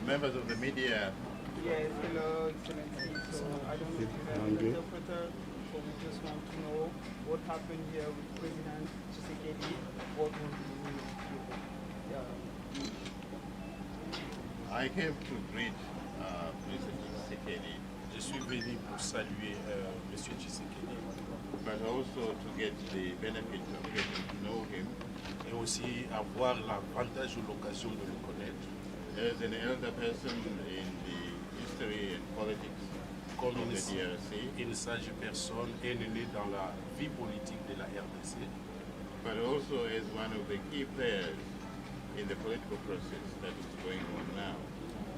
Members of the media. Yes, hello, Excellency. So I don't know if you have an interpreter, so we just want to know what happened here with President Tshisekedi. What was the meaning of your I came to greet Mr. Tshisekedi. Je suis venu pour saluer M. Tshisekedi. But also to get the benefit of getting to know him. Et aussi avoir l'avantage ou l'occasion de le connaître. As an elder person in the history and politics Comme of the DRC, une sage personne aînée dans la vie politique de la RDC, but also as one of the key players in the political process that is going on now.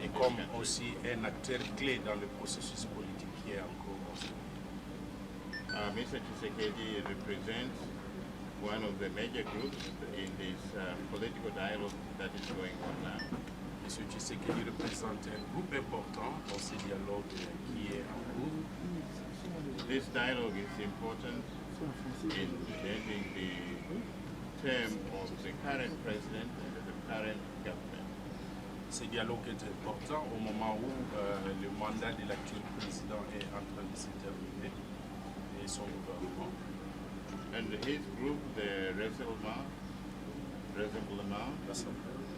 et comme aussi un acteur clé dans le processus politique qui est en cours. Mr. Tshisekedi represents one of the major groups in this political dialogue that is going on now. M. Tshisekedi représente un groupe important dans ce dialogue qui est en cours. This dialogue is important in ending the term of the current president and the current government. Ce dialogue est important au moment où le mandat de l'actuel président est en train de se terminer et son gouvernement. And his group, the Rassemblement,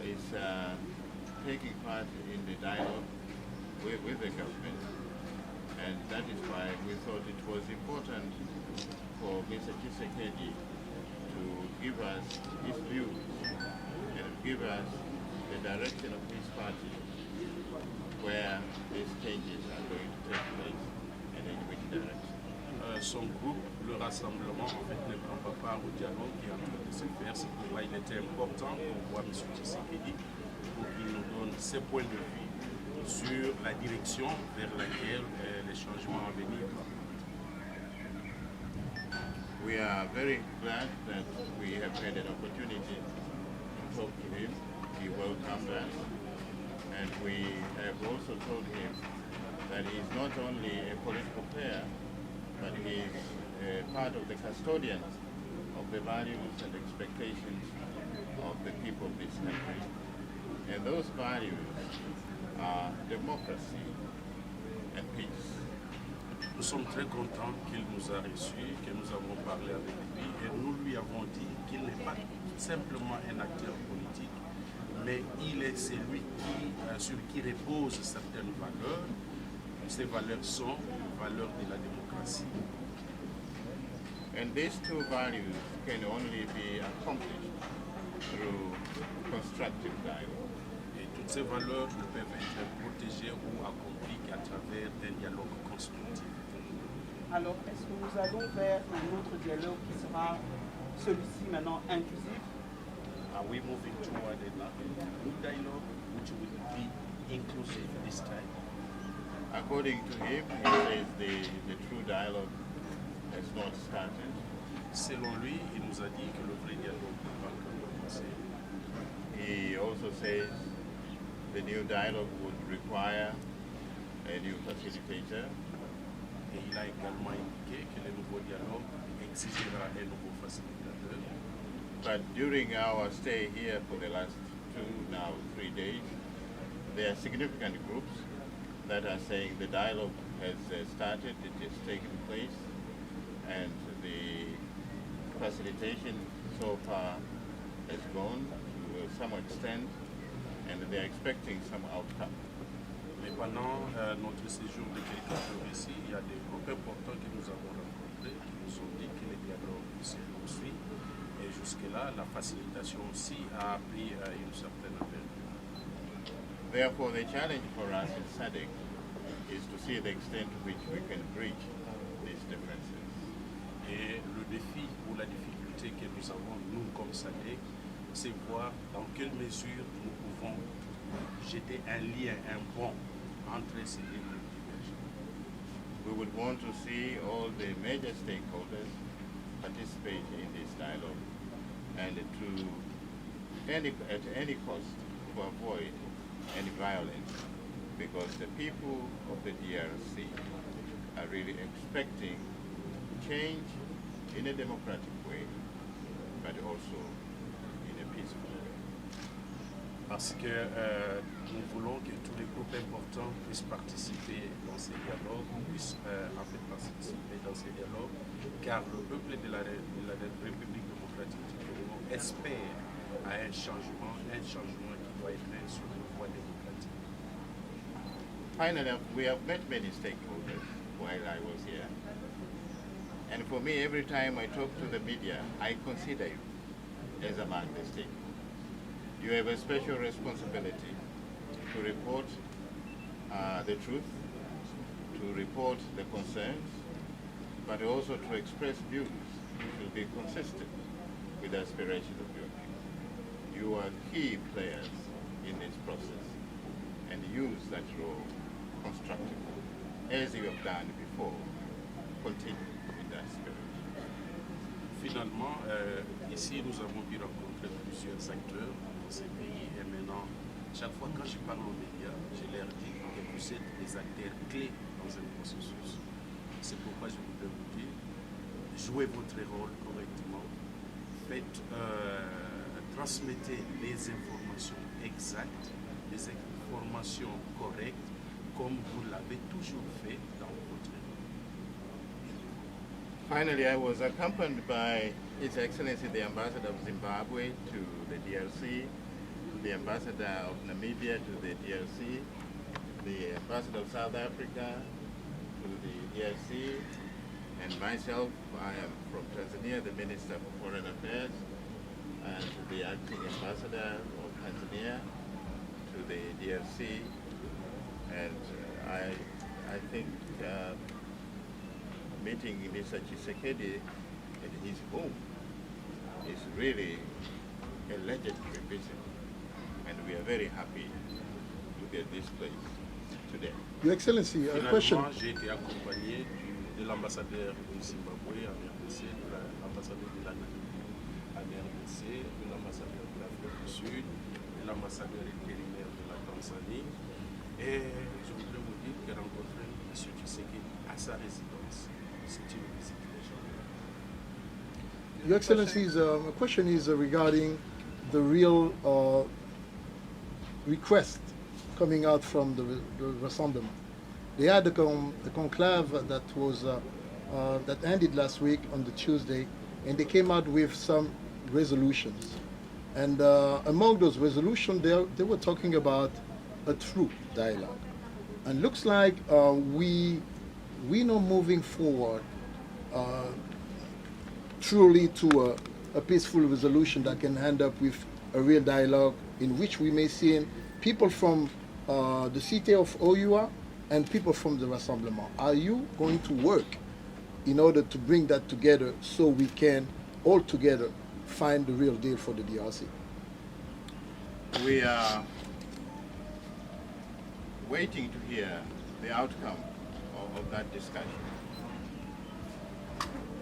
is taking part in the dialogue with the government. And that is why we thought it was important for Mr. Tshisekedi to give us his views and give us the direction of his party where these changes are going to take place and in which direction. Son groupe, le Rassemblement, en fait, ne prend pas part au dialogue qui est en train de se faire. C'est pourquoi il était important qu'on voit M. Tshisekedi pour qu'il nous donne ses points de vue sur la direction vers laquelle les changements à venir. We are very glad that we have had an opportunity to talk to him. He welcomed us, and we have also told him that he is not only a political player, but he is part of the custodians of the values and expectations of the people of this country. And those values are democracy and peace. Nous sommes très contents qu'il nous a reçus, que nous avons parlé avec lui et nous lui avons dit qu'il n'est pas simplement un acteur politique, mais il est celui sur qui reposent certaines valeurs. Ces valeurs sont les valeurs de la démocratie. And these two values can only be accomplished through constructive dialogue. Et toutes ces valeurs ne peuvent être protégées ou accomplies qu'à travers un dialogue constructif. Alors, est-ce que nous allons vers un autre dialogue qui sera celui-ci maintenant inclusif? Are we moving toward a new dialogue which will be inclusive this time? According to him, he says the true dialogue has not started. Selon lui, il nous a dit que le vrai dialogue n'a pas encore commencé. He also says the new dialogue would require a new facilitator. Et il a également indiqué que le nouveau dialogue exigera un nouveau facilitateur. But during our stay here for the last 3 days, there are significant groups that are saying the dialogue has started, it has taken place, and the facilitation so far has gone to some extent, and they are expecting some outcome. Mais pendant notre séjour de quelques jours ici, il y a des groupes importants que nous avons rencontrés qui nous ont dit que le dialogue se poursuit. Et jusque-là, la facilitation aussi a pris une certaine envergure. Therefore, the challenge for us in Sadc is to see the extent to which we can bridge these differences. Et le défi ou la difficulté que nous avons, nous comme Sadc, c'est voir dans quelle mesure nous pouvons jeter un lien, un pont entre ces deux groupes divergents. We would want to see all the major stakeholders participate in this dialogue and at any cost to avoid any violence, because the people of the DRC are really expecting change in a democratic way, but also in a peaceful way. parce que nous voulons que tous les groupes importants puissent participer dans ces dialogues, puissent en fait participer dans ces dialogues, car le peuple de la République démocratique du Congo espère à un changement qui doit être sur le voie démocratique. Finally, we have met many stakeholders while I was here. And for me, every time I talk to the media, I consider you as among the stakeholders. You have a special responsibility to report the truth, to report the concerns, but also to express views which will be consistent with the aspirations of your people. You are key players in this process and use that role constructively, as you have done before. Continue in that spirit. Finalement, ici nous avons pu rencontrer plusieurs acteurs dans ces pays et maintenant, chaque fois quand je parle aux médias, je leur dis que vous êtes des acteurs clés dans un processus. C'est pourquoi je voudrais vous dire, jouez votre rôle correctement, faites, transmettez les informations exactes, les informations correctes, comme vous l'avez toujours fait dans votre rôle. Finally, I was accompanied by His Excellency the Ambassador of Zimbabwe to the DRC, the Ambassador of Namibia to the DRC, the Ambassador of South Africa to the DRC, and myself, I am from Tanzania, the Minister for Foreign Affairs, and the Acting Ambassador of Tanzania to the DRC. And I think meeting Mr. Tshisekedi at his home is really a legendary visit, and we are very happy to get this place today. Your Excellency, a question. Finalement, j'ai été accompagné de l'ambassadeur du Zimbabwe en RDC, de l'ambassadeur de la Namibie en RDC, de l'ambassadeur de l'Afrique du Sud, de l'ambassadeur intérimaire de la Tanzanie. Et je voudrais vous dire que rencontrer M. Tshisekedi à sa résidence, c'est une visite légendaire. Your Excellencies, a question is regarding the real request coming out from the Rassemblement. They had the conclave that was that ended last week on the Tuesday, and they came out with some resolutions. And among those resolutions, they were talking about a true dialogue. And looks like we know moving forward truly to a peaceful resolution that can end up with a real dialogue in which we may see people from the city of Oyua and people from the Rassemblement. Are you going to work in order to bring that together so we can all together find the real deal for the DRC? We are waiting to hear the outcome of that discussion.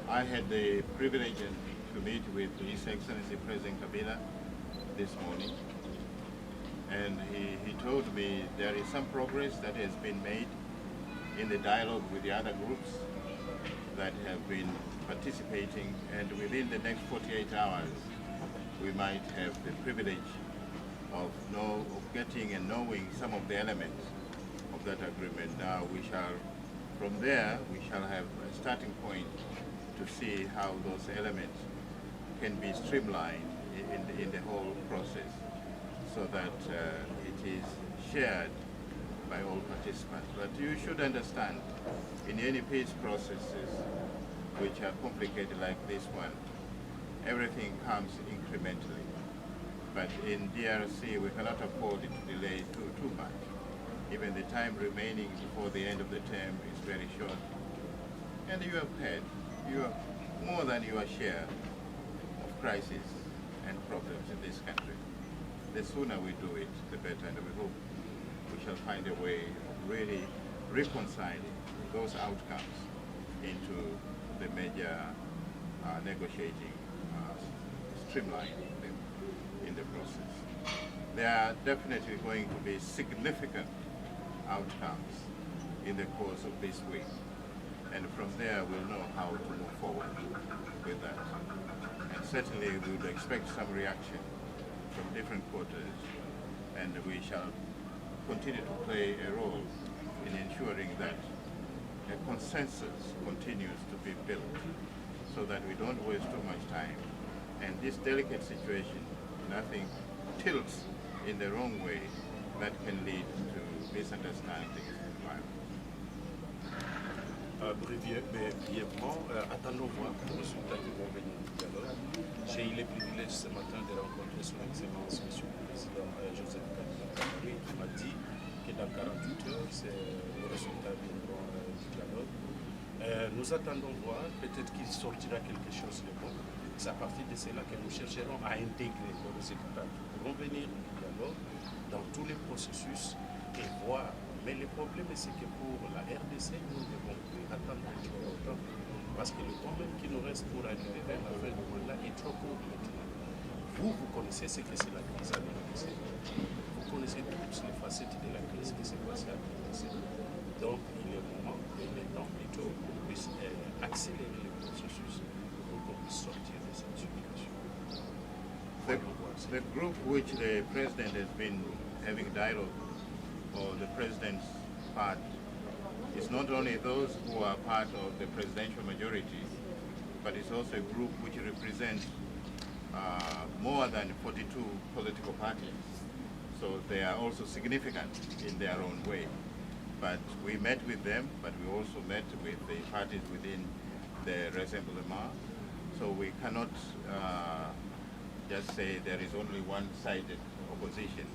I had the privilege to meet with His Excellency President Kabila this morning, and he told me there is some progress that has been made in the dialogue with the other groups that have been participating, and within the next 48 hours we might have the privilege of getting and knowing some of the elements of that agreement. Now from there we shall have a starting point to see how those elements can be streamlined in the whole process, so that it is shared by all participants. But you should understand, in any peace processes which are complicated like this one, everything comes incrementally. But in DRC, we cannot afford to delay too much. Even the time remaining before the end of the term is very short. And you have had more than your share of crises and problems in this country. The sooner we do it, the better, and we hope we shall find a way of really reconciling those outcomes into the major negotiating, streamlining them in the process. There are definitely going to be significant outcomes in the course of this week, and from there we'll know how to move forward with that. And certainly we would expect some reaction from different quarters and we shall continue to play a role in ensuring that a consensus continues to be built so that we don't waste too much time. And this delicate situation, nothing tilts in the wrong way that can lead to misunderstandings and violence. Brièvement, attendons voir le résultat du convenu du dialogue. J'ai eu le privilège ce matin de rencontrer son Excellence, M. le Président Joseph Kabila, qui m'a dit que dans 48 heures, le résultat viendra du dialogue. Nous attendons voir, peut-être qu'il sortira quelque chose de bon. C'est à partir de cela que nous chercherons à intégrer les résultats qui pourront venir du dialogue dans tous les processus et voir. Mais le problème, c'est que pour la RDC, nous ne devons plus attendre trop longtemps parce que le temps même qui nous reste pour arriver vers la fin du mandat est trop court maintenant. Vous connaissez ce que c'est la crise à l'RDC. Vous connaissez toutes les facettes de la crise qui s'est passée à l'RDC. Donc, il est moment, il est temps plutôt qu'on puisse accélérer le processus pour qu'on puisse sortir de cette situation. The group which the President has been having dialogue, or the President's part, is not only those who are part of the presidential majority, but it's also a group which represents more than 42 political parties. So they are also significant in their own way. But we met with them, but we also met with the parties within the Rassemblement. So we cannot just say there is only one-sided opposition.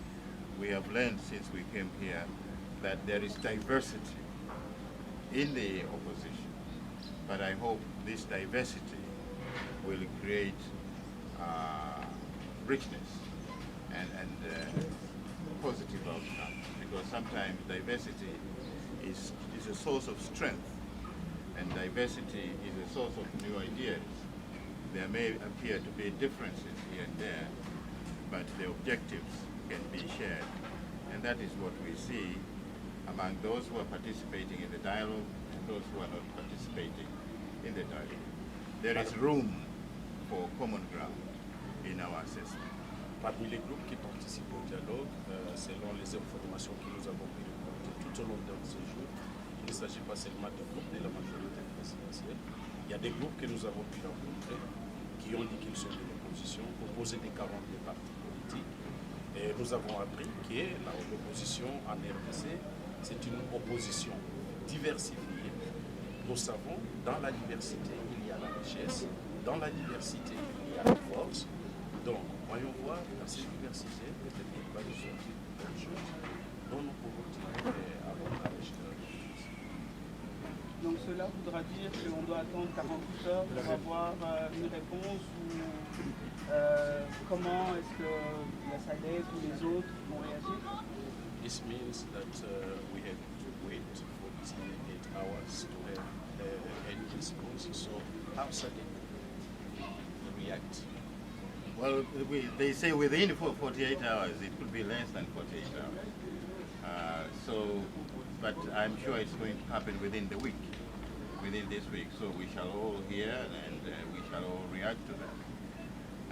We have learned since we came here that there is diversity in the opposition. But I hope this diversity will create richness and positive outcome. Because sometimes diversity is a source of strength, and diversity is a source of new ideas. There may appear to be differences here and there, but the objectives can be shared. And that is what we see among those who are participating in the dialogue and those who are not participating in the dialogue. There is room for common ground in our assessment. Parmi les groupes qui participent au dialogue, selon les informations que nous avons pu remonter tout au long de ce jour, il ne s'agit pas seulement des groupes de la majorité présidentielle. Il y a des groupes que nous avons pu rencontrer qui ont dit qu'ils sont de l'opposition, opposés des 42 partis politiques. Et nous avons appris que l'opposition en RDC, c'est une opposition diversifiée. Nous savons, dans la diversité, il y a la richesse, dans la diversité, il y a la force. Donc, voyons voir dans cette diversité, peut-être qu'il va nous sortir quelque chose dont nous pouvons tirer avantage. Donc cela voudra dire qu'on doit attendre 48 heures pour avoir une réponse ou comment est-ce que la Sadc ou les autres vont réagir? This means that we have to wait 48 hours to have any response. So how Sadc react? Well, they say within 48 hours, it could be less than 48 hours. But I'm sure it's going to happen within the week, within this week. So we shall all hear and we shall all react to that.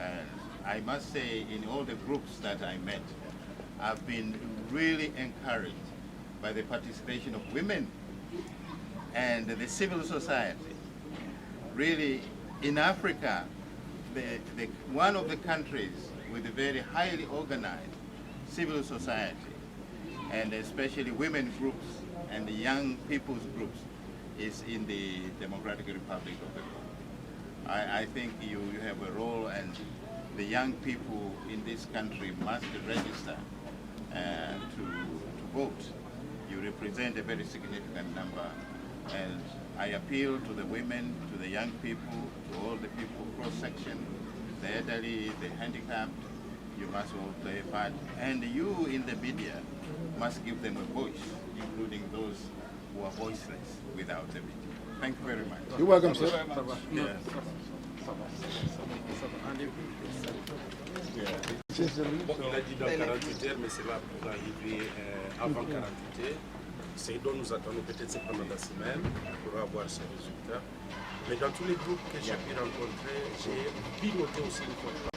And I must say, in all the groups that I met, I've been really encouraged by the participation of women and the civil society. Really, in Africa, one of the countries with a very highly organized civil society, and especially women groups and the young people's groups, is in the Democratic Republic of the Congo. I think you have a role, and the young people in this country must register to vote. You represent a very significant number, and I appeal to the women, to the young people, to all the people cross-section, the elderly, the handicapped. You must all play a part, and you in the media must give them a voice, including those who are voiceless without the media. Thank you very much. You're welcome, sir. Yeah. Bon, il a dit dans 48 heures, mais cela pourra arriver avant 48 heures. C'est dont nous attendons peut-être pendant la semaine pour avoir ces résultats. Mais dans tous les groupes que j'ai pu rencontrer, j'ai piloté aussi une fois.